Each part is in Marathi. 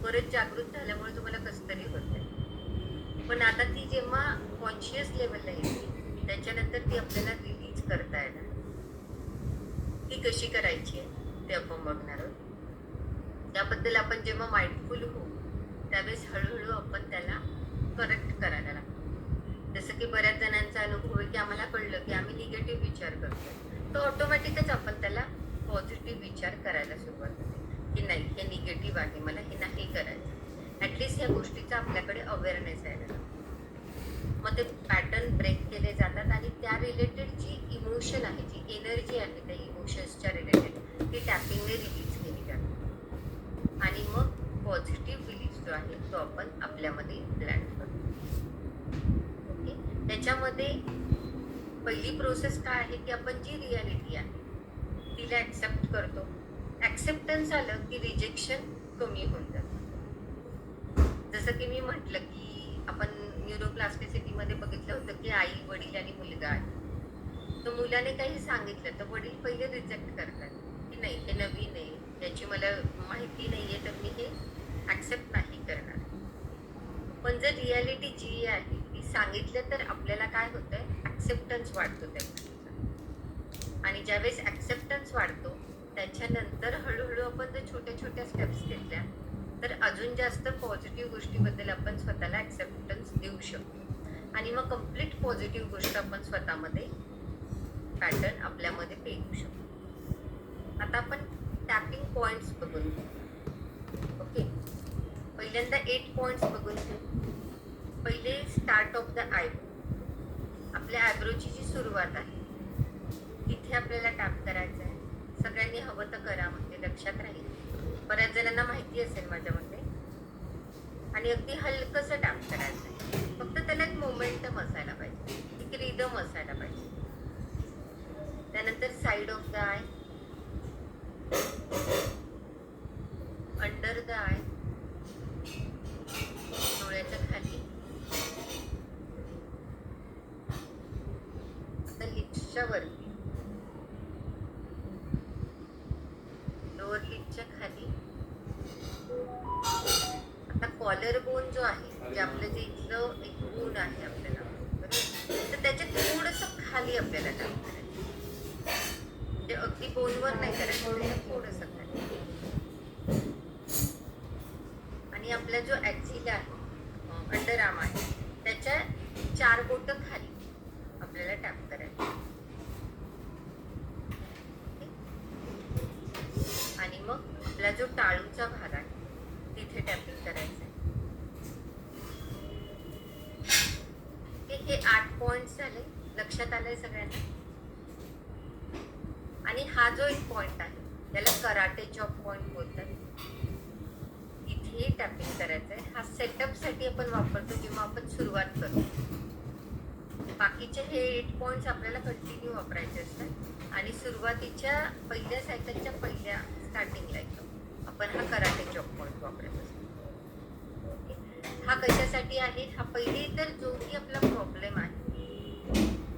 परत जागृत झाल्यामुळे तुम्हाला कसं तरी होतंय. पण आता ती जेव्हा कॉन्शियस लेवलला येते त्याच्यानंतर ती आपल्याला रिलीज करता येणार. ती कशी करायची आहे ते आपण बघणार आहोत. त्याबद्दल आपण जेव्हा माइंडफुल होऊ त्यावेळेस हळूहळू आपण त्याला करेक्ट करायला लागतो. जसं की बऱ्याच जणांचा अनुभव आहे की आम्हाला कळलं की आम्ही निगेटिव्ह विचार करतोय, तर ऑटोमॅटिकच आपण त्याला पॉझिटिव्ह विचार करायला सुरुवात होते की नाही, हे निगेटिव्ह आहे, मला हे नाही करायचं. ॲटलिस्ट ह्या गोष्टीचा आपल्याकडे अवेअरनेस यायला लागतो. मग ते पॅटर्न ब्रेक केले जातात आणि त्या रिलेटेड जी इमोशन आहे, जी एनर्जी आहे त्या इमोशन्सच्या रिलेटेड, ती टॅपिंगने रिलीज केली जाते. आणि मग पॉझिटिव्ह बिलीफ जो आहे तो आपण आपल्यामध्ये प्लॅन करतो. ओके, त्याच्यामध्ये पहिली प्रोसेस काय आहे की आपण जी रियालिटी आहे तिला ऍक्सेप्ट करतो. ऍक्सेप्टन्स आलं की रिजेक्शन कमी होऊन जातं. जसं की मी म्हटलं की आपण न्यूरोप्लास्टिसिटीमध्ये बघितलं होतं की आई, वडील आणि मुलगा आहे. तर मुलाने काही सांगितलं तर वडील पहिले रिजेक्ट करतात की नाही, हे नवीन आहे, याची मला माहिती नाहीये, तर मी हे ऍक्सेप्ट नाही करणार. पण जर रियालिटी जी आहे ती सांगितलं तर आपल्याला काय होतंय, ऍक्सेप्टन्स वाढतो त्या गोष्टीचा. आणि ज्यावेळेस ऍक्सेप्टन्स वाढतो त्याच्यानंतर हळूहळू आपण जर छोट्या छोट्या स्टेप्स घेतल्या तर अजून जास्त पॉझिटिव्ह गोष्टीबद्दल आपण स्वतःला ऍक्सेप्टन्स देऊ शकतो आणि मग कम्प्लीट पॉझिटिव्ह गोष्ट आपण स्वतःमध्ये पॅटर्न आपल्यामध्ये पेरू शकतो. आता आपण टॅपिंग पॉइंट्स बघून घेऊ. ओके, पहिल्यांदा 8 पॉइंट्स बघून घेऊ. पहिले स्टार्ट ऑफ द आयब्रो. आपल्या आयब्रोची जी सुरुवात आहे तिथे आपल्याला टॅप करायचं आहे. सगळ्यांनी हवं तर करा, म्हणजे लक्षात राहील. बऱ्याच जणांना माहिती असेल माझ्यामध्ये. आणि अगदी हलकंसं टॅप करायचं आहे. फक्त त्याला एक मोमेंटम असायला पाहिजे, एक रिदम असायला पाहिजे. त्यानंतर side of the I, under the I, डोळ्याच्या खाली, आता लिप्सच्या वरती, लोअर लिपच्या खाली, आता कॉलर बोन जो आहे, जे आपलं जे इथलं एक बोन आहे आपल्याला, बरोबर, तर त्याच्या थोडस खाली आपल्याला काम करायचं. म्हणजे अगदी बोनवर नाही करायचं, थोडस खाली. आणि आपला जो ऍक्सिल आहे, अंडर आर्म आहे, त्याच्या 4 बोट खाली आपल्याला टॅप करायचं. आणि मग आपला जो टाळूचा भाग आहे तिथे टॅपिंग करायचं. हे 8 पॉइंट्स झाले. लक्षात आलंय सगळ्यांना? आणि हा जो एक पॉइंट आहे त्याला कराटे चॉप पॉइंट बोलतात. इथे टॅपिंग करायचंय. हा सेटअप साठी आपण वापरतो जेव्हा आपण सुरुवात करतो. बाकीचे हे 8 पॉइंट्स आपल्याला कंटिन्यू वापरायचे असतात आणि सुरुवातीच्या पहिल्या सायकलच्या पहिल्या स्टार्टिंगला एकदम आपण हा कराटे चॉप पॉइंट वापरत असतो. हा कशासाठी आहे? हा पहिले तर जो की आपला प्रॉब्लेम आहे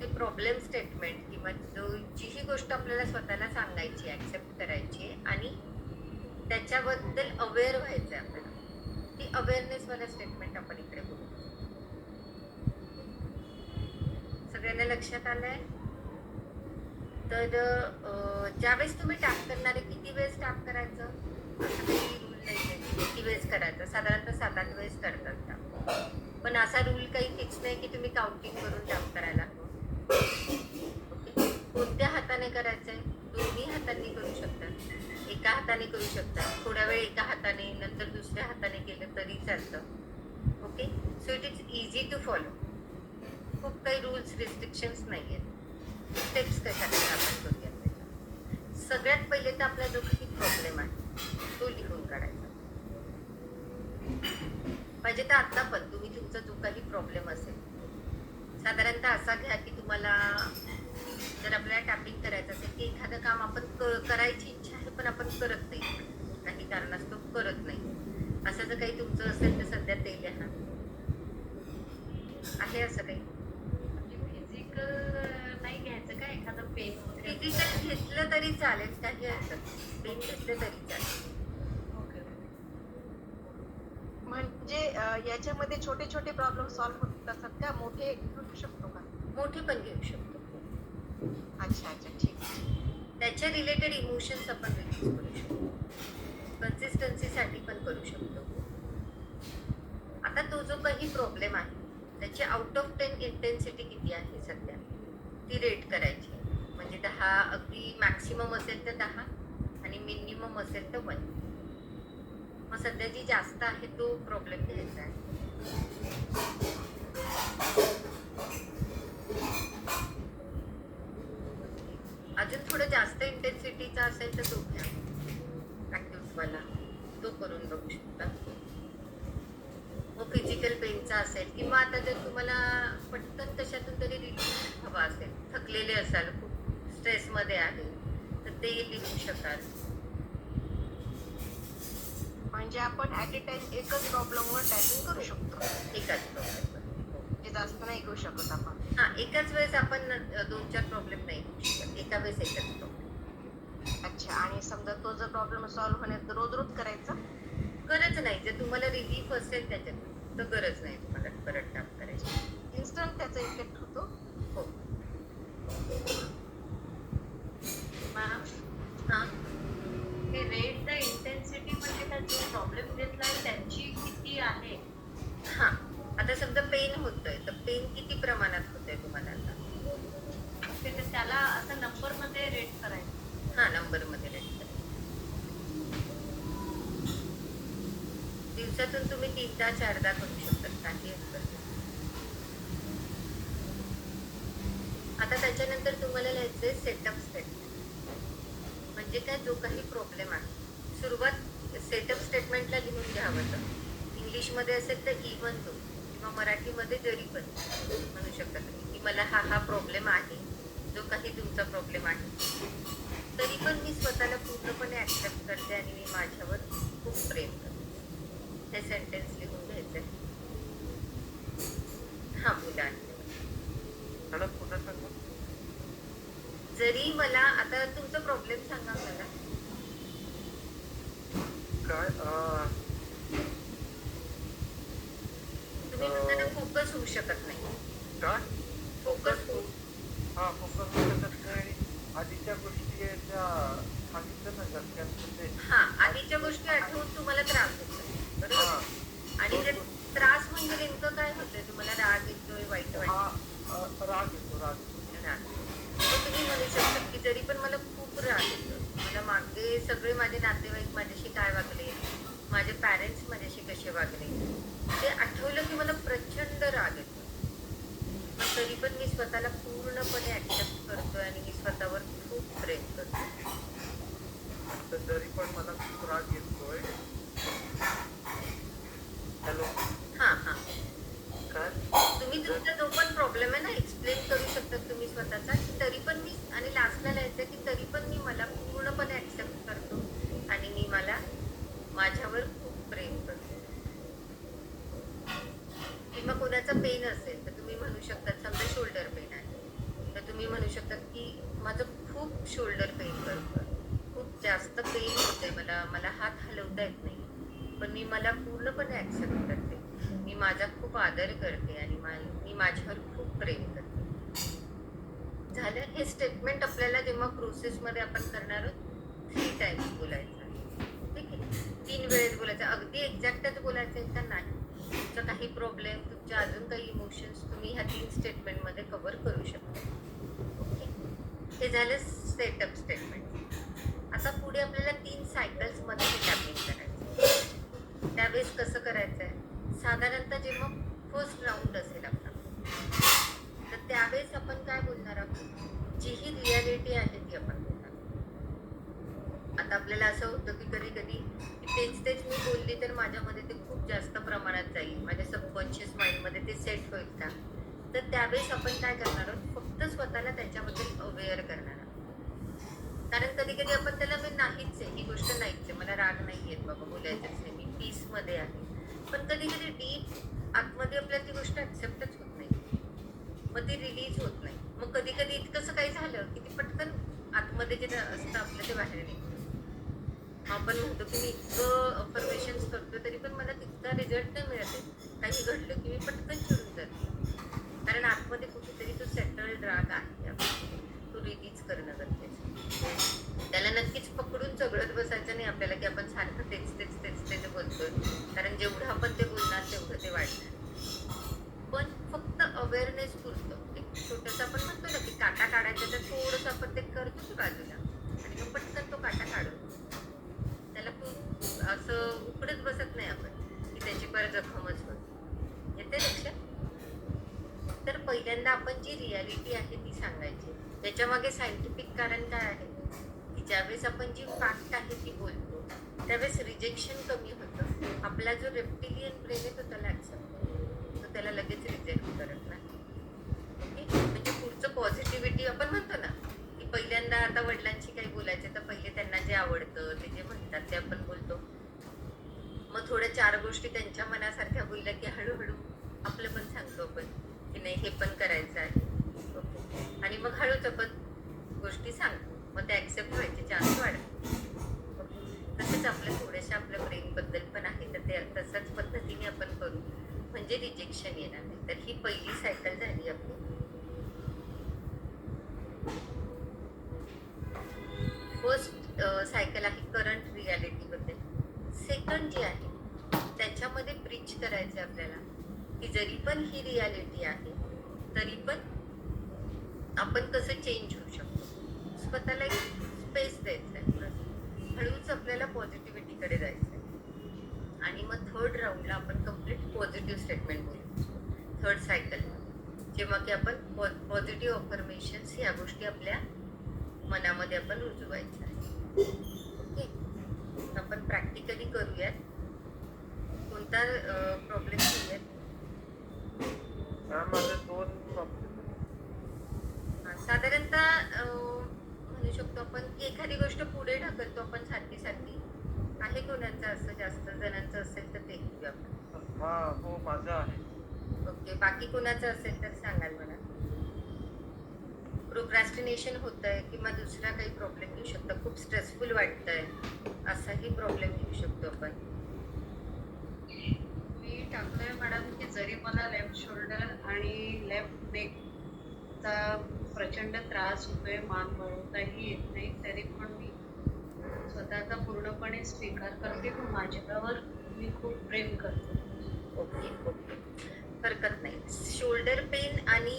ते प्रॉब्लेम स्टेटमेंट किंवा जीही गोष्ट आपल्याला स्वतःला सांगायची, ऍक्सेप्ट करायची आणि त्याच्याबद्दल अवेअर व्हायचंय आपल्याला, ती अवेअरनेस वाला स्टेटमेंट आपण इकडे बोलू. सगळ्यांना लक्षात आलंय? तर ज्यावेळेस तुम्ही टॅप करणार आहे, किती वेळेस टॅप करायचं असं काही रूल नाही आहे. किती वेळेस करायचं, साधारणतः 7-8 वेळेस करतात टॅप. पण असा रूल काही फिक्स नाही की तुम्ही काउंटिंग करून टॅप करायला हवं. ओके, कोणत्या हाताने करायचंय? दोन्ही हातांनी करू शकतात, एका हाताने करू शकतात, थोड्या वेळ एका हाताने, नंतर दुसऱ्या हाताने केलं तरी चालतं. Okay, so it is easy to follow. खूप काही रूल्स रिस्ट्रिक्शन्स नाही आहेत. स्टेप्स कशा आपण करूया. सगळ्यात पहिले तर आपला जो काही प्रॉब्लेम आहे तो लिहून काढायचा पाहिजे. तर आता पण तुम्ही तुमचा जो काही प्रॉब्लेम असेल साधारणतः असा घ्या की तुम्हाला जर आपल्याला टॅपिंग करायचं असेल की एखादं काम आपण करायची इच्छा आहे पण आपण करत नाही, काही कारणास्तव करत नाही, असं जर काही तुमचं असेल तर सध्या ते लिहा. आहे असं काही? नाही घ्यायचं का एखादं पेन वगैरे? फिजिकल घेतलं तरी चालेल, काही हरकत, पेन घेतलं तरी चालेल. ओके. याच्यामध्ये छोटे छोटे प्रॉब्लेम सॉल्व्ह होत असतात का? मोठे घेऊ शकतो का? मोठे पण घेऊ शकतो. अच्छा अच्छा, ठीक आहे. त्याच्या रिलेटेड इमोशन्स आपण रिलीज करू शकतो. कन्सिस्टन्सीसाठी पण करू शकतो. आता तो जो काही प्रॉब्लेम आहे त्याची आउट ऑफ 10 इंटेन्सिटी किती आहे सध्या ती रेट करायची. म्हणजे 10 अगदी मॅक्सिमम असेल तर 10 आणि मिनिमम असेल तर 1. मग सध्या जी जास्त आहे तो प्रॉब्लेम घ्यायचा आहे. अजून थोडं जास्त इंटेन्सिटीचा असेल तर तो घ्या ऍक्टिव्हवाला, तो करून बघू शकता. मग फिजिकल पेनचा असेल किंवा आता जर तुम्हाला पटकन कशातून तरी रिलीफ हवा असेल, थकलेले असाल, खूप स्ट्रेसमध्ये आहे तर ते लिहू शकाल. म्हणजे आपण ऍट ए टाइम एकच प्रॉब्लेमवर टॅकलिंग करू शकतो. एकाच प्रॉब्लेम. म्हणजे जास्त नाही घेऊ शकत आपण. हा, एकाच वेळेस आपण 2-4 प्रॉब्लेम नाही घेऊ शकत. एका वेळेस एकच प्रॉब्लेम. अच्छा, आणि समजा तो जर प्रॉब्लेम सॉल्व्ह होण्यात रोज रोज करायचा? गरज नाही. जर तुम्हाला रिलीफ असेल त्याच्यात तर गरज नाही तुम्हाला परत टाप करायची. इन्स्टंट त्याचा इफेक्ट होतो. हो. मॅम, हा, हे रेट द इंटेन्सिटी म्हणजे काय, जो प्रॉब्लेम घेतलाय त्याची किती आहे? हा. आता समजा पेन होतोय तर पेन किती प्रमाणात होतंय तुम्हाला आता? तर त्याला असं नंबर मध्ये रेट करायचं. हा, नंबर मध्ये रेट करा. दिवसातून तुम्ही 3दा 4दा करू शकता, काही हरकत नाही. आता त्याच्यानंतर तुम्हाला लिहायचंय सेटअप स्टेटमेंट. म्हणजे काय, जो काही प्रॉब्लेम आहे सुरुवात सेटअप स्टेटमेंटला लिहून घ्यावं. इंग्लिशमध्ये असेल तर इव्हन तो, किंवा मराठीमध्ये जरी पण म्हणू शकता तुम्ही की मला हा हा प्रॉब्लेम आहे, जो काही तुमचा प्रॉब्लेम आहे, तरी पण मी स्वतःला पूर्णपणे ऍक्सेप्ट करते आणि मी माझ्यावर खूप प्रेम करते. हे सेंटेन्स लिहून घ्यायचंय. हा, मुला पुन्हा सांगा. जरी मला आता तुमचा प्रॉब्लेम सांगा मला. काय तुम्ही म्हणताना फोकस होऊ शकत नाही. काय फोकस होऊ फोकस शकत नाही. आधीच्या गोष्टी त्या सांगितलं ना घरच्यांचं ते. हा, आधीच्या गोष्टी आठवून तुम्हाला त्रास होतो, बरोबर? आणि जर त्रास म्हणजे नेमकं काय होतंय, तुम्हाला राग येतोय, वाईट वाटतं? राग येतो. राग. मग तुम्ही म्हणू शकता की जरी पण मला खूप राग येतो, मला मागे सगळे माझे नातेवाईक माझ्याशी काय वागले, माझे पॅरेंट्स माझ्याशी कसे वागले, ते आठवलं की मला प्रचंड राग येतो. पण तरी पण मी स्वतःला पूर्णपणे ऍक्सेप्ट करतोय आणि मी स्वतःवर खूप प्रेम करतो. तर जरी पण मला खूप राग येतोय. हॅलो. हा हा, काय तुम्ही तुमचा जो पण प्रॉब्लेम आहे ना एक्सप्लेन करू शकता तुम्ही स्वतःचा, की तरी पण मी, आणि लास्टला लिहायचं की तरी पण मी मला पूर्णपणे ऍक्सेप्ट करतो आणि मी मला माझ्यावर खूप प्रेम करतो. किंवा कोणाचा पेन असेल तर तुम्ही म्हणू शकता, समजा शोल्डर पेन आहे तर तुम्ही म्हणू शकता की माझं खूप शोल्डर पेन करतं, खूप जास्त पेन होतंय, मला हात हलवता येत नाही, पण मी मला पूर्णपणे ऍक्सेप्ट करते, मी माझा खूप आदर करते आणि मी माझ्यावर खूप प्रेम करते. झालं. हे स्टेटमेंट आपल्याला जेव्हा प्रोसेसमध्ये आपण करणार आहोत 3 टाइम्स बोलायचं आहे. ठीक आहे, 3 वेळेस बोलायचं. अगदी एक्झॅक्टच बोलायचं आहे का नाही, तुमचा काही प्रॉब्लेम, तुमच्या अजून काही इमोशन्स तुम्ही ह्या 3 स्टेटमेंटमध्ये कव्हर करू शकता. ओके, हे झालं सेटअप स्टेटमेंट. आता पुढे आपल्याला 3 सायकल्समध्ये हे टॅपिंग करायचं. त्यावेळेस कसं करायचं आहे, साधारणतः जेव्हा फर्स्ट राऊंड असेल आपला तर त्यावेळेस आपण काय बोलणार आहोत, जी ही रियालिटी आहे ती आपण बोलणार आहोत. आता आपल्याला असं होतं की कधी कधी तेच मी बोलली तर माझ्यामध्ये ते खूप जास्त प्रमाणात जाईल, माझ्या सबकॉन्शियस माइंडमध्ये ते सेट होईल का, तर त्यावेळेस आपण काय करणार आहोत, फक्त स्वतःला त्याच्याबद्दल अवेअर करणार आहोत. कारण कधी कधी आपण त्याला मी नाहीच आहे, ही गोष्ट नाहीच आहे, मला राग नाही येत बाबा, बोलायचंच नाही, मी पीसमध्ये आहे, पण कधी कधी डीप आतमध्ये आपल्याला ती गोष्ट ऍक्सेप्टच होत नाही, मग ती रिलीज होत नाही. मग कधी कधी इतकंसं काही झालं की ती पटकन आतमध्ये जे असतं आपलं ते बाहेर निघतं. आपण म्हणतो की मी इतकं अफर्मेशन्स करतो तरी पण मला तितका रिझल्ट नाही मिळत आहे, काही घडलं की मी पटकन चिडून जाते, कारण आतमध्ये कुठेतरी तो सेटल्ड राग आहे आपला. तो रिलीज करणं गरजेचं आहे. त्याला नक्कीच पकडून चघळत बसायचं नाही आपल्याला की आपण सारखं तेच तेच तेच तेच बोलतोय, कारण जेवढं आपण ते बोलणार तेवढं ते वाढणार. पण फक्त अवेअरनेस पुरतं एक छोटंसं आपण म्हणतो ना की काटा काढायचा, तर थोडंसं आपण ते करतो की बाजूला आणि मग पटकन तो काटा काढतो. त्याला खूप असं उकडत बसत नाही आपण की त्याची परत जखमच होत. येते लक्षात? तर पहिल्यांदा आपण जी रियालिटी आहे ती सांगायची. त्याच्यामागे सायंटिफिक कारण काय आहे की ज्यावेळेस आपण जी फॅक्ट आहे ती बोलतो त्यावेळेस रिजेक्शन कमी होतं. आपला जो रेप्टिलियन ब्रेन आहे तो त्याला ऍक्सेप्ट करतो, तो त्याला लगेच रिजेक्ट करत नाही. ओके, म्हणजे पुढचं पॉझिटिव्हिटी आपण म्हणतो ना की पहिल्यांदा आता वडिलांशी काही बोलायचं तर पहिले त्यांना जे आवडतं ते जे म्हणतात ते आपण बोलतो. मग थोड्या 4 गोष्टी त्यांच्या मनासारख्या बोलल्या की हळूहळू आपलं पण सांगतो आपण की नाही हे पण करायचं आहे. ओके, आणि मग हळूच आपण गोष्टी सांगतो, मग ते ऍक्सेप्ट व्हायचे चान्स वाढतात. ओके, तसेच आपल्या थोड्याशा आपल्या ब्रेन बद्दल पण आहे, तर ते तशाच पद्धतीने आपण करू म्हणजे रिजेक्शन येणार नाही. तर ही पहिली सायकल झाली आपली. फर्स्ट सायकल आहे करंट रियालिटी बद्दल. सेकंड जी आहे त्याच्यामध्ये ब्रिज करायचे आपल्याला की जरी पण ही रियालिटी आहे तरी पण आपण कसं चेंज होऊ शकतो. स्वतःला एक स्पेस द्यायचा आहे, थोडंसं हळूच आपल्याला पॉझिटिव्हिटीकडे जायचं आहे. आणि मग थर्ड राऊंडला आपण कम्प्लीट पॉझिटिव्ह स्टेटमेंट बोलू. थर्ड सायकल जेव्हा की आपण पॉझिटिव्ह अफर्मेशन्स ह्या गोष्टी आपल्या मनामध्ये आपण रुजवायच्या आहे. ओके, आपण प्रॅक्टिकली करूयात. कोणता प्रॉब्लेम घेऊयात? मॅम माझे 2 प्रॉब्लेम. साधारणतः म्हणू शकतो आपण की एखादी गोष्ट पुढे ढकलतो आपण सारखी सारखी. आहे कोणाचं असं जास्त जणांचं असेल तर ते घेऊया आपण. हा हो माझं आहे. ओके, बाकी कोणाचं असेल तर सांगाल मला. प्रोक्रॅस्टिनेशन होतंय किंवा दुसरा काही प्रॉब्लेम येऊ शकतो, खूप स्ट्रेसफुल वाटतंय, असाही प्रॉब्लेम येऊ शकतो आपण. मी टाकलंय मॅडम की जरी मला लेफ्ट शोल्डर आणि लेफ्ट नेकचा प्रचंड त्रास होतोय, मान वळवताही येत नाही, तरी पण मी स्वतःचा पूर्णपणे स्वीकार करते की माझ्यावर मी खूप प्रेम करते. ओके ओके, हरकत नाही. शोल्डर पेन आणि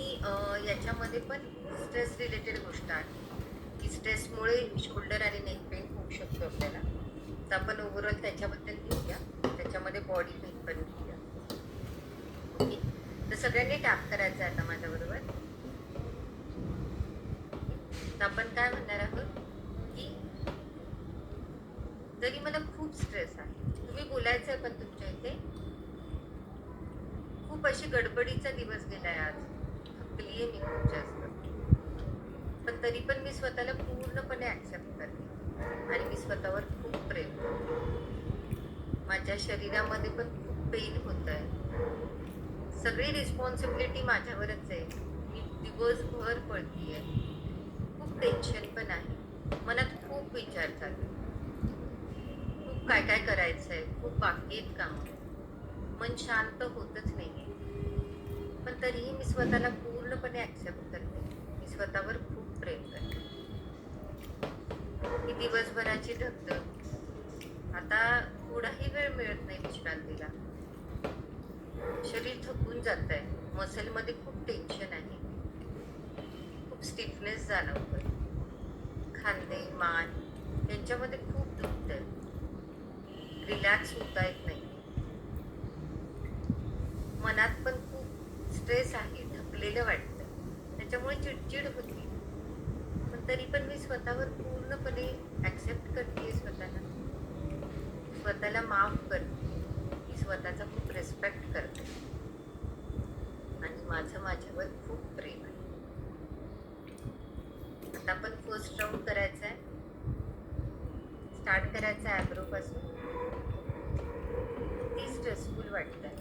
याच्यामध्ये पण स्ट्रेस रिलेटेड गोष्ट आहे की स्ट्रेसमुळे शोल्डर आणि नेक पेन होऊ शकतो आपल्याला. तर आपण ओव्हरऑल त्याच्याबद्दल घेऊया, त्याच्यामध्ये बॉडी पेन पण घेऊया. ओके, तर सगळ्यांनी टॅप करायचं आहे आता माझ्याबरोबर. तर आपण काय म्हणणार आहोत की जरी मला खूप स्ट्रेस आहे, तुम्ही बोलायचं आहे पण तुमच्या इथे खूप अशी गडबडीचा दिवस गेलाय आज, थकलीये मी खूप जास्त, पण तरी पण मी स्वतःला पूर्णपणे ऍक्सेप्ट करते आणि मी स्वतःवर खूप प्रेम करते. माझ्या शरीरामध्ये पण खूप पेन होत आहे, सगळी रिस्पॉन्सिबिलिटी माझ्यावरच आहे, मी दिवसभर पळतीये, खूप टेन्शन पण आहे, मनात खूप विचार चालू, खूप काय काय करायचंय, खूप बाकी आहेत कामं, मन शांत होतच नाहीये. पण तरीही मी स्वतःला पूर्णपणे ऍक्सेप्ट करते, मी स्वतःवर खूप प्रेम करते. ही दिवसभराची धगधग, आता थोडाही वेळ मिळत नाही विश्रांतीला, शरीर थकून जात आहे, मसलमध्ये खूप टेन्शन आहे, खूप स्टिफनेस जाणवतोय, खांदे मान यांच्यामध्ये खूप दुखतंय, रिलॅक्स होता येत नाही, मनात पण खूप स्ट्रेस आहे, थकलेलं वाटतं, त्याच्यामुळे चिडचिड होती. पण तरी पण मी स्वतःवर पूर्णपणे ऍक्सेप्ट करते, स्वतःला माफ करते, मी स्वतःचा खूप रिस्पेक्ट करते आणि माझं माझ्यावर खूप प्रेम आहे. आता आपण फर्स्ट राऊंड करायचा आहे. स्टार्ट करायचं आहे ॲब्रो पासून. किती स्ट्रेसफुल वाटतंय,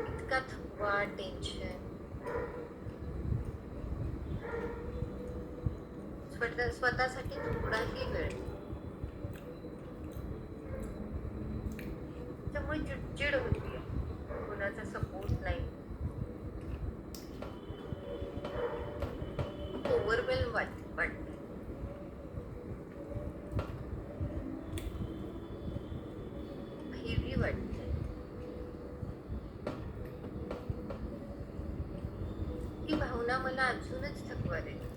इतका थकवा, टेन्शन, स्वतःसाठी थोडाही वेळ त्याच्यामुळे चिडचिड होती, कोणाचा सपोर्ट नाही, ओव्हरवेल्म वाटते, हेवी वाटते. ही भावना मला अजूनच थकवा देते.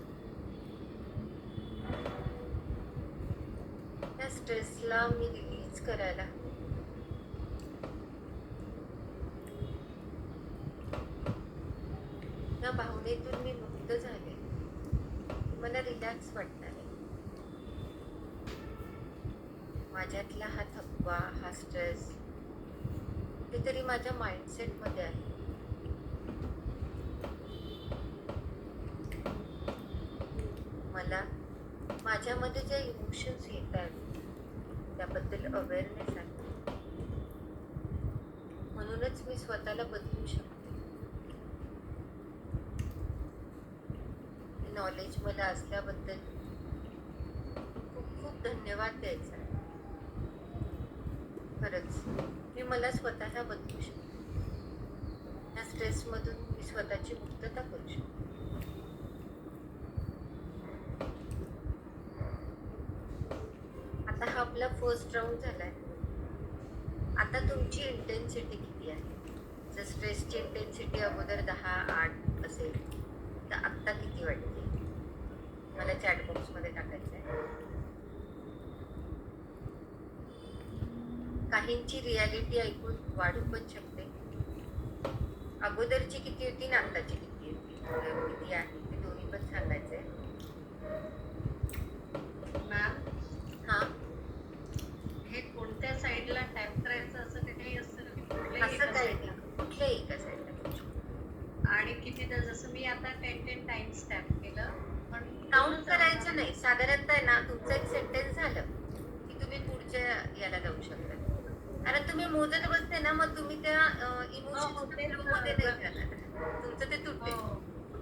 त्या स्ट्रेसला मी रिलीज करायला हवी. या भावनेतून मी मुक्त झाले, मला रिलॅक्स वाटणार आहे. माझ्यातला हा थकवा, हा स्ट्रेस कुठेतरी माझ्या माइंडसेट मध्ये आहे. मला माझ्यामध्ये ज्या इमोशन्स येत आहेत त्याबद्दल अवेअरनेस आहे. म्हणूनच मी स्वतःला बदलू शकते. नॉलेज मला असल्याबद्दल खूप खूप धन्यवाद द्यायचा आहे. खरंच मी मला स्वतःला बदलू शकते. या स्ट्रेसमधून मी स्वतःची मुक्तता करू शकते. आता हा आपला फर्स्ट राऊंड झालाय. आता तुमची इंटेन्सिटी किती आहे? जर स्ट्रेसची इंटेन्सिटी अगोदर 10-8 असेल तर आत्ता किती वाटते? मला चॅट बॉक्स मध्ये टाकायचं आहे. काहींची रियालिटी ऐकून वाढू पण शकते. अगोदरची किती होती ना आत्ताची किती होती, किती आहे ते दोन्ही पण सांगायचंय. मॅम, हा, हे कोणत्या साईडला टॅप करायचं असं काही असतं ना? कुठल्याही असं एका काही side ला. नाही, कुठल्याही एका साईडला. आणि कितीदा, जसं मी आता 10 टाइम्स टॅप केलं, पण काउंट करायचं नाही. साधारणतः आहे ना, तुमचं एक सेंटेन्स झालं की तुम्ही पुढच्या याला जाऊ शकता. कारण तुम्ही मोजत बसते ना, मग तुम्ही त्या इमोशन्स तेच मध्ये ना. नाही जाणार. तुमचं ते तुटते हो.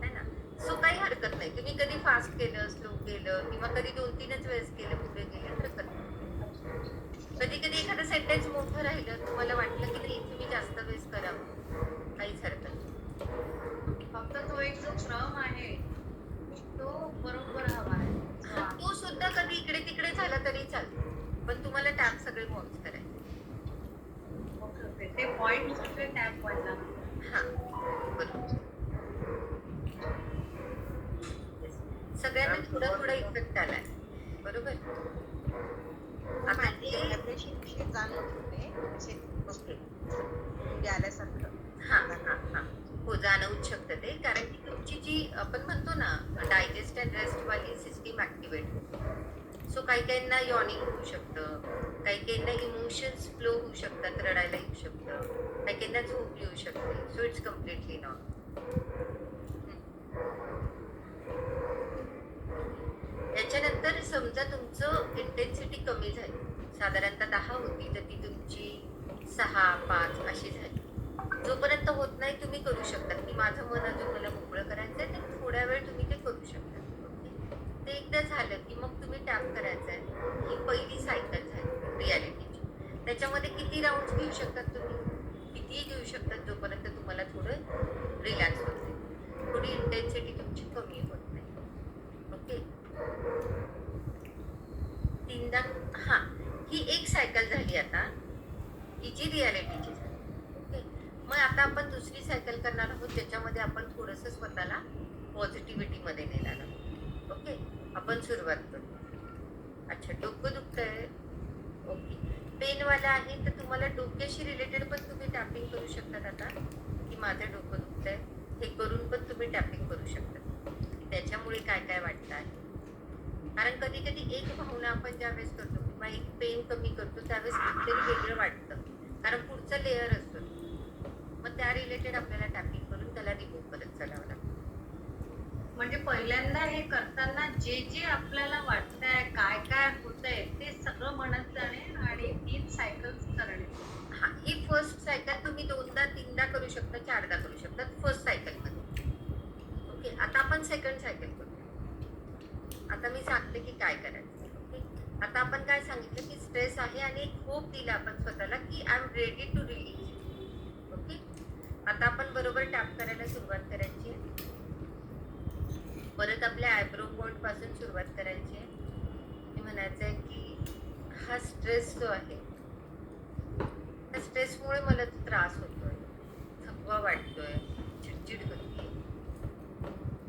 है ना. सो काही हरकत नाही. तुम्ही कधी फास्ट केलं, स्लो केलं किंवा कधी 2-3च वेळेस केलं, पुढे गेले, हरकत नाही. कधी कधी एखादं सेंटेन्स मोठं राहिलं, तुम्हाला वाटलं की नाही तुम्ही जास्त वेळेस करावं, काहीच हरकत नाही. फक्त तो एक जो क्रम आहे तो बरोबर हवा आहे. हा, तो सुद्धा कधी इकडे तिकडे झाला तरी चालतो, पण तुम्हाला टॅप सगळे पॉइंट्स करायचे. ओके ओके, ते पॉइंट सगळे टॅप व्हायला. हा, बरोबर. Yes. सगळ्यांना थोडा थोडा इफेक्ट आलाय, बरोबर. आता ते विषयी जाणवत होते असे ओके. मुंगे आल्यासारखं. हा हा हा, हो, जाणवूच शकतं ते. कारण की तुमची जी आपण म्हणतो ना डायजेस्ट अँड रेस्ट वाली सिस्टीम ऍक्टिव्हेट होते. सो काही काहींना यॉर्निंग होऊ शकतं, काही काहींना इमोशन्स फ्लो होऊ शकतात, रडायला येऊ शकतं, काही काहींना झोप येऊ शकते. So it's completely normal. याच्यानंतर समजा तुमचं इंटेन्सिटी कमी झाली, साधारणतः 10 होती तर ती तुमची 6-5 अशी झाली. जोपर्यंत होत नाही तुम्ही करू शकता की माझं मन अजून मला मोकळं करायचंय, तर थोड्या वेळ तुम्ही ते करू शकता. ते एकदा झालं की मग तुम्ही टॅप करायचंय. ही पहिली सायकल झाली रियालिटीची. त्याच्यामध्ये किती राऊंड घेऊ शकतात तुम्ही? कितीही घेऊ शकतात, जोपर्यंत तुम्हाला थोडं रिलॅक्स होत नाही, थोडी इंटेन्सिटी तुमची कमी होत नाही. ओके. 3दा, हा, ही एक सायकल झाली. आता ही जी रियालिटीची झाली. ओके. मग आता आपण दुसरी सायकल करणार आहोत, ज्याच्यामध्ये आपण थोडंसं स्वतःला पॉझिटिव्हिटी मध्ये नेणार आहोत. ओके, आपण सुरुवात करू. अच्छा, डोकं दुखतंय, ओके, पेनवाला आहे, तर तुम्हाला डोक्याशी रिलेटेड पण तुम्ही टॅपिंग करू शकतात. आता की माझं डोकं दुखतंय, हे करून पण तुम्ही टॅपिंग करू शकता की त्याच्यामुळे काय काय वाटतं आहे. कारण कधी कधी एक भावना आपण ज्यावेळेस करतो किंवा एक पेन कमी करतो त्यावेळेस काहीतरी वेगळं वाटतं, कारण पुढचं लेअर असतो. मग त्या रिलेटेड आपल्याला टॅपिंग करून त्याला रिमूव्ह करत चालावं लागतं. म्हणजे पहिल्यांदा हे करताना जे जे आपल्याला वाटतंय, काय काय होतंय, ते सगळं म्हणत जाणे आणि 3 सायकल्स करणे. हा, ही फर्स्ट सायकल तुम्ही 2दा-3दा करू शकता, 4दा करू शकता फर्स्ट सायकल मध्ये. ओके. आता आपण सेकंड सायकल करू. आता मी सांगते की काय करायचं. ओके. आता आपण काय सांगितलं की स्ट्रेस आहे आणि एक होप दिला आपण स्वतःला की I am ready to release. Okay, आता आपण बरोबर टॅप करायला सुरुवात करायची आहे. परत आपल्या आयब्रो पॉइंट पासून सुरुवात करायची आहे. हे म्हणायचं आहे की हा स्ट्रेस जो आहे, त्या स्ट्रेसमुळे मला तो त्रास होतोय, थकवा वाटतोय, चिडचिड होतीये.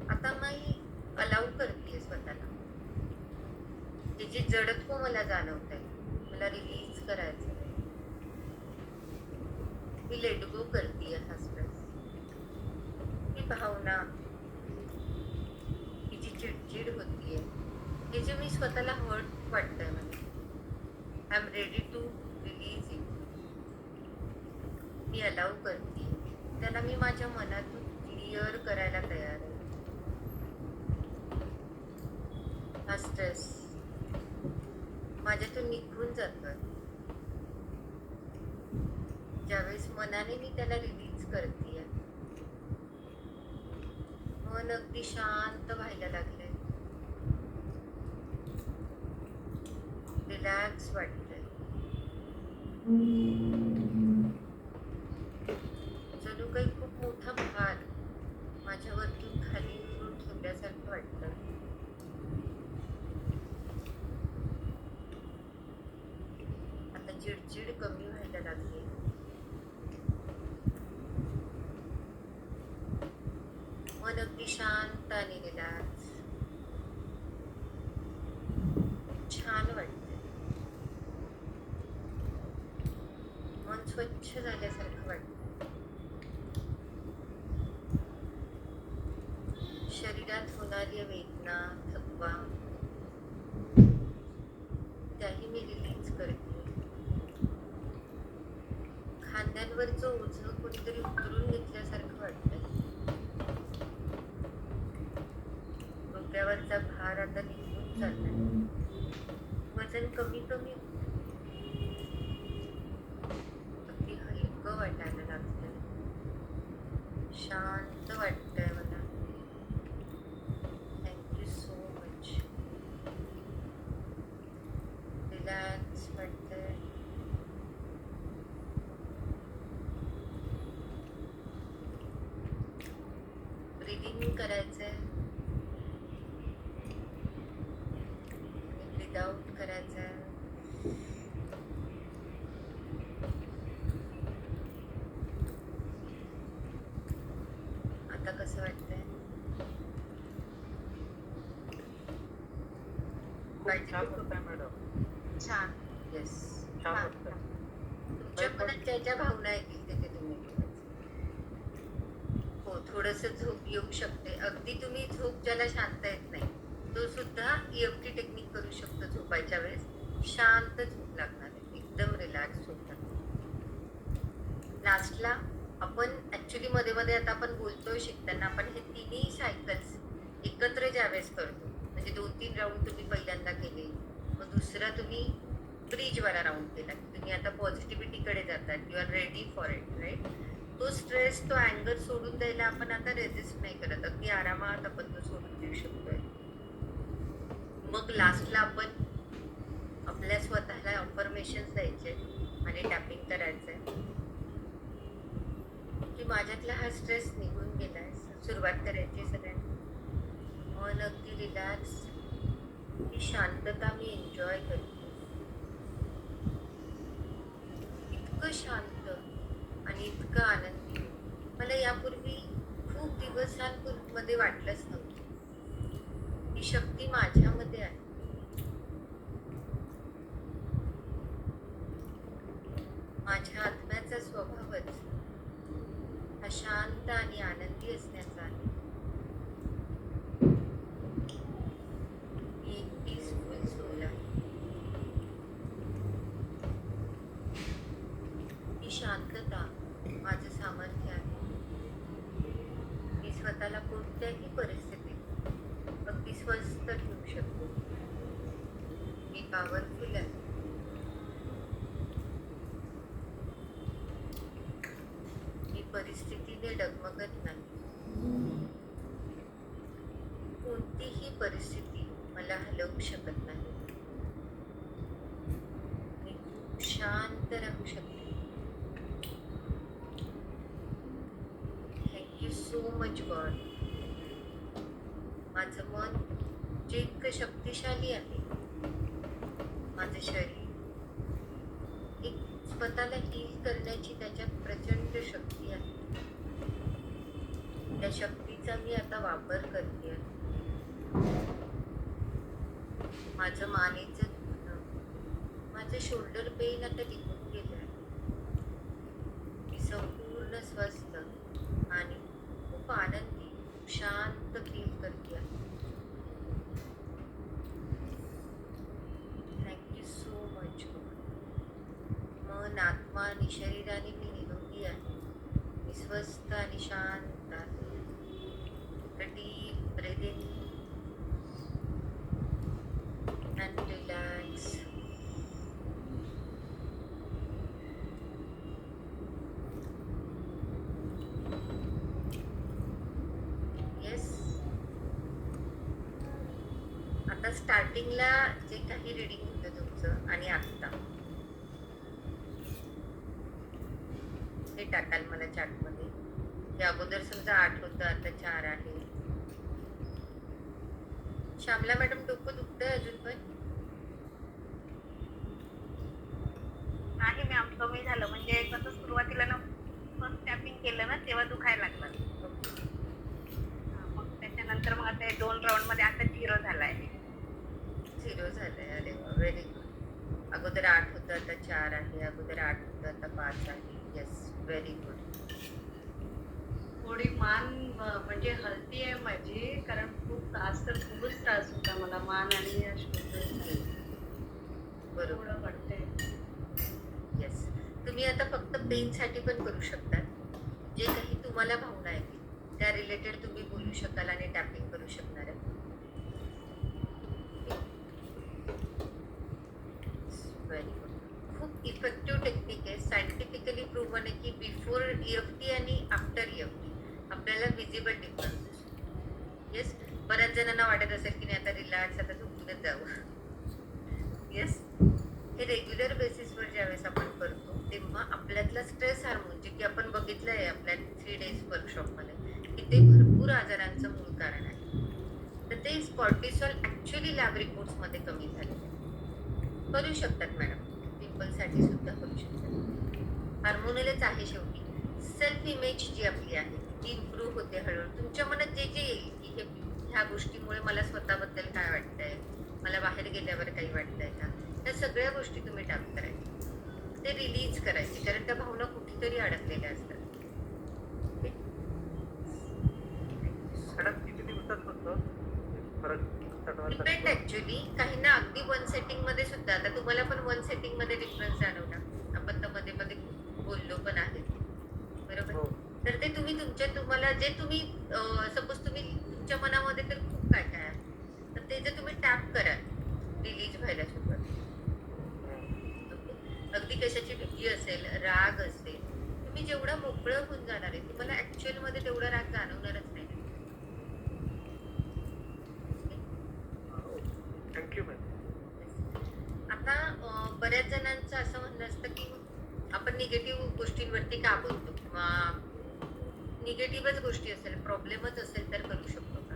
आता मी अलाउ करतेय स्वतःला. हे जे जडत्व मला जाणवत आहे, मला रिलीज करायचं आहे. मी लेट गो करतेय हा स्ट्रेस, ही भावना, ही जी चिडचिड होतीये, हे जे मी स्वतःला हर्ट वाटतंय मला, I am ready to release it. मी अलाउ करते, त्याला मी माझ्या मनातून क्लिअर करायला तयार आहे. हा स्ट्रेस माझ्यातून निघून जातोय. ज्यावेळेस मनाने मी त्याला रिलीज करते, मन अगदी शांत व्हायला लागले, रिलॅक्स वाटतंय. जणू काही खूप मोठा भार माझ्यावरतून खाली उतरून ठेवल्यासारखं वाटतं. आता चिडचिड कमी व्हायला लागली. मन अगदी शांत आणि रिलॅक्स, छान वाटतंय. मन स्वच्छ झाल्यासारखं वाटतं. शरीरात होणारी वेदना, थकवा, त्याही मी रिलीज करते. खांद्यांवरचं ओझं कोणीतरी उतरून घेतल्यासारखं वाटतंय. डोक्यावरचा भार आता निघून चाललाय. वजन कमी कमी अगदी हलकं वाटायला लागतंय. शांत वाटतंय मला. Thank you so much. रिलॅक्स वाटतंय. ब्रीदिंग करायचंय, ब्रीद आउट करायचंय. आता कसं वाटतंय? खूप छान होत आहे मॅडम, छान. येस, छान हा, होत आहे. तुमच्या मनात ज्या ज्या भावना येतील तिथे तुम्ही ठेवायचं. हो, थोडंसं झोप येऊ शकते. अगदी तुम्ही झोप ज्याला शांत येत नाही, तो सुद्धा EFT टेक्निक करू शकतो. झोपायच्या वेळेस शांत झोप लागणार आहे, एकदम रिलॅक्स झोप लागणार. लास्टला आपण ऍक्च्युली मध्ये मध्ये आता आपण बोलतोय शिकताना, आपण हे तिन्ही सायकल्स एकत्र ज्यावेळेस करतो, म्हणजे 2-3 राऊंड तुम्ही पहिल्यांदा केले, मग दुसरा तुम्ही ब्रिजवाला राऊंड केला, तुम्ही आता पॉझिटिव्हिटीकडे जातात, you are ready for it, right. तो स्ट्रेस, तो अँगर सोडून द्यायला आपण आता रेजिस्ट नाही करत, अगदी आरामात आपण तो सोडून देऊ शकतोय. मग लास्टला आपण आपल्या स्वतःला अफर्मेशन्स द्यायचे आणि टॅपिंग करायचंय की माझ्यातला हा स्ट्रेस निघून गेलाय. सुरुवात करायची सगळ्यांनी. मन अगदी रिलॅक्स, ही शांतता मी एन्जॉय करते. इतकं शांत आणि इतकं आनंदी मला यापूर्वी खूप दिवसांमध्ये वाटलंच नव्हतं. ही शक्ती माझ्यामध्ये आहे. माझ्या आत्म्याचा स्वभावच हा शांत आणि आनंदी असण्याचा आहे. मी एक पीसफुल सोल आहे. ही शांतता माझं सामर्थ्य आहे. मी स्वतःला कोणत्याही परिस्थितीत अगदी स्वस्थ ठेवू शकतो. मी पॉवरफुल आहे. मी परिस्थितीने डगमगत नाही. कोणतीही परिस्थिती मला हलवू शकत नाही. शांत राहू शकते. Thank you so much God. माझं मन जे इतकं शक्तिशाली आहे, माझं शरीर एक स्वतःला हील करण्याची त्याच्यात प्रचंड शक्ती आहे. त्या शक्तीचा मी आता वापर करते. माझं मानेचं दुखणं, माझं शोल्डर पेन आता निघून गेलं आहे. मी संपूर्ण स्वस्थ आणि खूप आनंदी, शांत फील करते. Thank you so much. मन, आत्मा आणि शरीराने मी निरोगी आहे. मी स्वस्थ आणि शांत आहे. Deep breath in and relax. Yes. आता स्टार्टिंगला जे काही रीडिंग होतं तुमचं आणि आत्ता हे टाकाल मला चार्टमध्ये. हे अगोदर समजा 8 होतं, आता 4 आहे. श्यामला मॅडम डोकं दुखतंय अजून पण? नाही मॅम, कमी झालं. म्हणजे कसं सुरुवातीला ना फर्स्ट टॅपिंग केलं ना तेव्हा दुखायला लागलं. मग त्याच्यानंतर मग आता 2 राऊंड मध्ये आता 0 झालाय. 0 झालंय. अरे वा, व्हेरी गुड. अगोदर 8 होतं, आता 4 आहे. अगोदर 8 होतं, आता 5 आहे. Yes, very good. थोडी मान म्हणजे हलती आहे माझी, कारण आज तर खूपच त्रास होता मला मान आणि या शोल्डर. बरोबर. थोडं वाटतंय. येस. तुम्ही आता फक्त पेनसाठी पण करू शकता. जे काही तुम्हाला भावना येतील त्या रिलेटेड तुम्ही बोलू शकाल आणि टॅपिंग करू शकणार आहे. Very good. खूप इफेक्टिव्ह टेक्निक आहे. सायंटिफिकली प्रूव्हन आहे की बिफोर EFT आणि आफ्टर EFT आपल्याला विजिबल डिफरन्स. येस. बऱ्याच जणांना वाटत असेल की नाही आता रिलॅक्स, आता झोपूनच जावं. येस. हे रेग्युलर बेसिसवर ज्यावेळेस आपण करतो तेव्हा आपल्यातला स्ट्रेस हार्मोन, जे की आपण बघितलं आहे आपल्या 3 डेज वर्कशॉपमध्ये, की ते भरपूर आजारांचं मूळ कारण आहे. तर ते कॉर्टिसॉल ॲक्च्युली लॅब रिपोर्ट्समध्ये कमी झालेलं आहे. करू शकतात मॅडम, पिंपलसाठी सुद्धा करू शकतात. हार्मोनलच आहे शेवटी. सेल्फ इमेज जी आपली आहे ती इम्प्रूव्ह होते हळूहळू. तुमच्या मनात जे जे येईल की ह्या गोष्टीमुळे मला स्वतःबद्दल काय वाटतंय, मला बाहेर गेल्यावर काही वाटतंय का, त्या सगळ्या गोष्टी तुम्ही टाप करायच्या, ते रिलीज करायचे. कारण त्या भावना कुठेतरी अडकलेल्या असतात. मॅडम किती दिवसात होतं फरक डिपेंड ॲक्च्युली. काहींना अगदी 1 सेटिंगमध्ये सुद्धा. आता तुम्हाला पण 1 सेटिंगमध्ये डिफरन्स जाणवला. आपण तर मध्ये मध्ये बोललो पण आहे, बरोबर. हो. तर ते तुम्हाला जे तुम्ही सपोज तुम्ही तुमच्या मनामध्ये तर खूप काय काय आहे, तर ते जर तुम्ही टॅप कराल रिलीज व्हायला सुरुवात. अगदी कशाची भीती असेल, राग असेल, तुम्ही जेवढा मोकळं होऊन जाणार आहे तुम्हाला ऍक्च्युअल मध्ये तेवढा राग जाणवणारच नाही. Thank you ma'am. आता बऱ्याच जणांचं असं म्हणणं असतं की आपण निगेटिव्ह गोष्टींवरती का बोलतो, किंवा निगेटिव्हच गोष्टी असेल, प्रॉब्लेमच असेल तर करू शकतो का.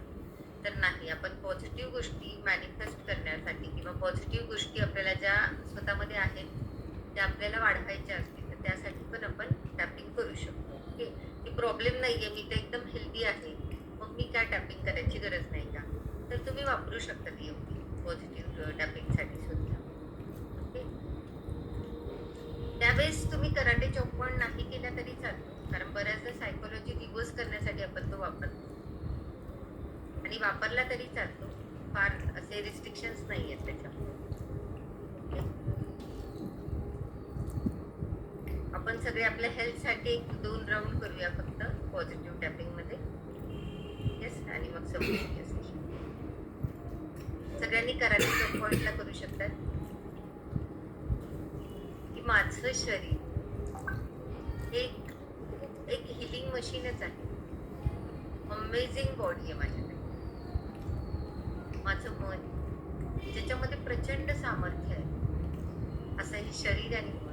तर नाही, आपण पॉझिटिव्ह गोष्टी मॅनिफेस्ट करण्यासाठी किंवा पॉझिटिव्ह गोष्टी आपल्याला ज्या स्वतःमध्ये आहेत त्या आपल्याला वाढवायच्या असतील तर त्यासाठी पण आपण टॅपिंग करू शकतो. ओके. की प्रॉब्लेम नाही आहे, मी तर एकदम हेल्दी आहे, मग मी काय टॅपिंग करायची गरज नाही का, तर तुम्ही वापरू शकता ती पॉझिटिव्ह टॅपिंगसाठी सुद्धा. ओके. त्यावेळेस तुम्ही कराटे चॉप पण नाही केला तरी चालतो, कारण बऱ्याचदा सायकोलॉजी रिव्हर्स करण्यासाठी आपण तो वापरतो आणि वापरला तरी चालतो. फार असे रिस्ट्रिक्शन्स नाही आहेत त्याच्यामध्ये. ओके. आपण सगळे आपल्या हेल्थसाठी 1-2 राऊंड करूया फक्त पॉझिटिव्ह टॅपिंगमध्ये. येस. आणि मग संपूया सेशन. सगळ्यांनी कराटे चॉप पॉइंटला करू शकतात की माझं शरीर एक हिलिंग मशीनच आहे. अमेझिंग बॉडी आहे माझ्याकडे. माझं मन ज्याच्यामध्ये प्रचंड सामर्थ्य आहे, असं हे शरीर आणि मन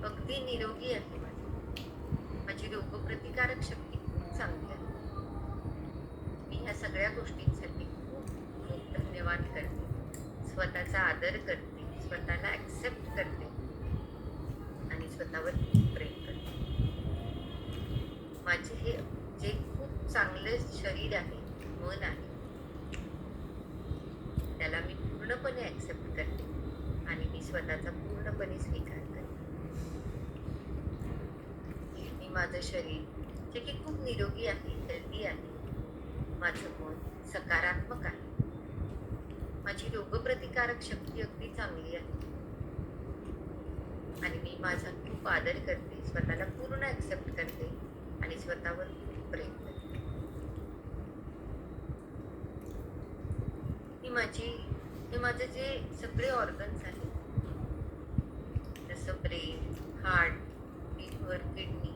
अगदी निरोगी आहे माझी रोगप्रतिकारक शक्ती खूप चांगली आहे. मी ह्या सगळ्या गोष्टींसाठी खूप खूप धन्यवाद करते. स्वतःचा आदर करते, स्वतःला ऍक्सेप्ट करते आणि स्वतःवर खूप प्रेम करते. माझे हे जे खूप चांगले शरीर आहे, मन आहे, त्याला मी पूर्णपणे ऍक्सेप्ट करते आणि मी स्वतःचा पूर्णपणे स्वीकार करते. मी माझं शरीर जे की खूप निरोगी आहे, हेल्दी आहे, माझं मन सकारात्मक आहे, माझी रोगप्रतिकारक शक्ती अगदी चांगली आहे आणि मी माझा खूप आदर करते, स्वतःला पूर्ण ऍक्सेप्ट करते आणि स्वतःवर खूप प्रेम करते. हे माझे जे सगळे ऑर्गन्स आहेत, जसं ब्रेन, हार्ट, लिव्हर, किडनी,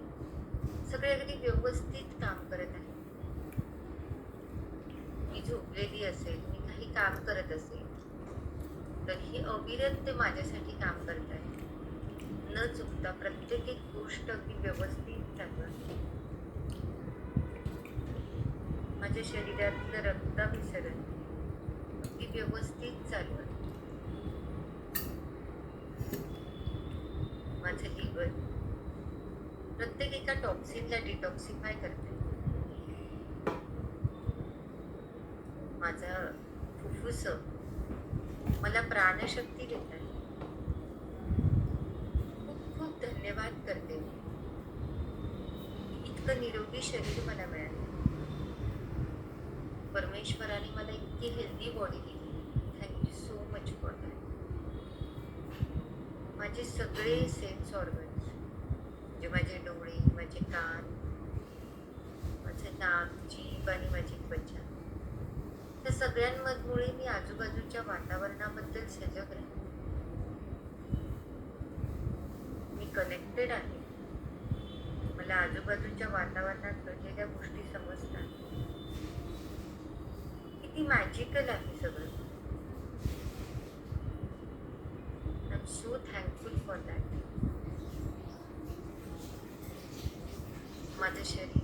सगळे अगदी व्यवस्थित काम करत आहे. मी झोपलेली असेल, मी काही काम करत असेल, तरीही अविरत ते माझ्यासाठी काम करत आहे. न चुकता प्रत्येक एक गोष्ट अगदी व्यवस्थित चालू आहे. माझ्या शरीरातलं रक्ताभिसरण अगदी व्यवस्थित चालू आहे. माझं लिव्हर प्रत्येक एका टॉक्सिनला डिटॉक्सिफाय करते. माझं फुफ्फुस मला प्राणशक्ती देत आहे. खूप खूप धन्यवाद करते मी. इतकं निरोगी शरीर मला मिळालं. परमेश्वराने मला इतकी हेल्दी बॉडी दिली. Thank you so much for that. माझे सगळे सेन्स ऑर्गन्स, म्हणजे माझे डोळे, माझे कान, माझं नाक, जीभ आणि माझी त्वचा, त्या सगळ्यांमुळे मी आजूबाजूच्या वातावरणाबद्दल सजग राहते. मी कनेक्टेड आहे. मला आजूबाजूच्या वातावरणात घडलेल्या गोष्टी समजतात. किती मॅजिकल आहे सगळं. I am so thankful for that. माझं शरीर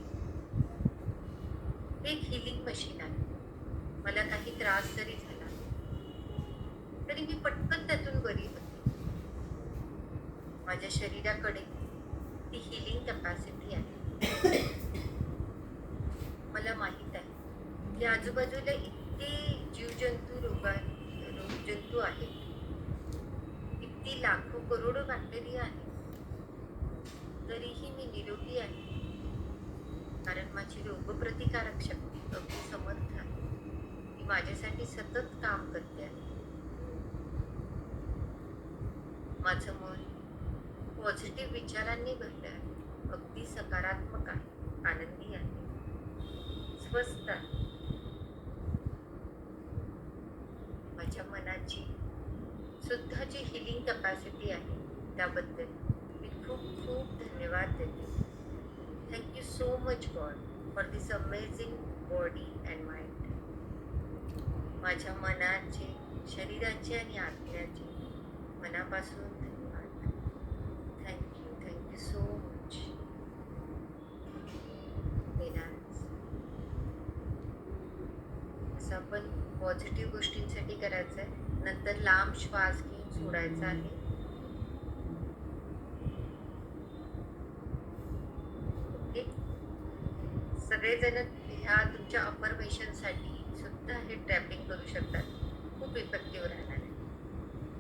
एक हिलिंग मशीन आहे. मला काही त्रास जरी झाला तरी मी पटकन त्यातून बरी होते. माझ्या शरीराकडे ती हिलिंग कॅपॅसिटी आहे. मला माहित आहे की आजूबाजूला इतके रोगजंतू आहेत, किती लाखो करोडो बॅक्टेरिया आहेत, तरीही मी निरोगी आहे. कारण माझी रोगप्रतिकारक शक्ती अगदी समर्थ आहे. ती माझ्यासाठी सतत काम करते आहे. माझं मन पॉझिटिव्ह विचारांनी भरलं आहे. अगदी सकारात्मक आहे, आनंदी आहे, स्वस्थ आहे. माझ्या मनाची सुद्धा जी हिलिंग कॅपॅसिटी आहे त्याबद्दल मी खूप खूप धन्यवाद देते. Thank you so much God for this amazing body and mind. माझ्या मनाचे, शरीराचे आणि आत्म्याचे मनापासून धन्यवाद. Thank you so much. असं आपण पॉझिटिव्ह गोष्टींसाठी करायचं आहे. नंतर लांब श्वास घेऊन सोडायचा आहे. ओके, सगळेजण ह्या तुमच्या अफर्मेशनसाठी सुद्धा हे ट्रॅपिंग करू शकतात. खूप इफेक्टिव्ह राहणार आहे.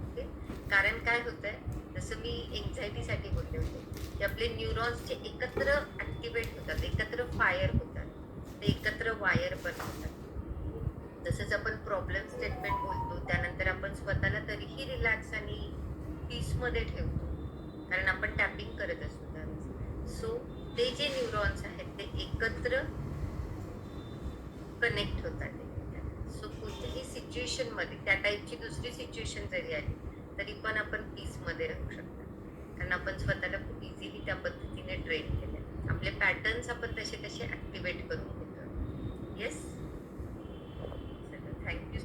ओके, कारण काय होतंय, जसं मी एन्झायटीसाठी बोलले होते की आपले न्यूरॉन्स जे एकत्र ऍक्टिव्हेट होतात, एकत्र फायर होतात, ते एकत्र वायर पण होतात. जसंच आपण प्रॉब्लेम स्टेटमेंट बोलतो, त्यानंतर आपण स्वतःला तरीही रिलॅक्स आणि पीसमध्ये ठेवतो, कारण आपण टॅपिंग करत असतो त्यावेळेस. सो ते जे न्यूरॉन्स आहेत ते एकत्र कनेक्ट होतात. सो कोणत्याही सिच्युएशनमध्ये त्या टाईपची दुसरी सिच्युएशन जरी आली तरी पण आपण पीसमध्ये राहू शकतो, कारण आपण स्वतःला खूप इझिली त्या पद्धतीने ट्रेन केलं. आपले पॅटर्न्स आपण तसे ऍक्टिव्हेट करून घेतो. Yes, thank you.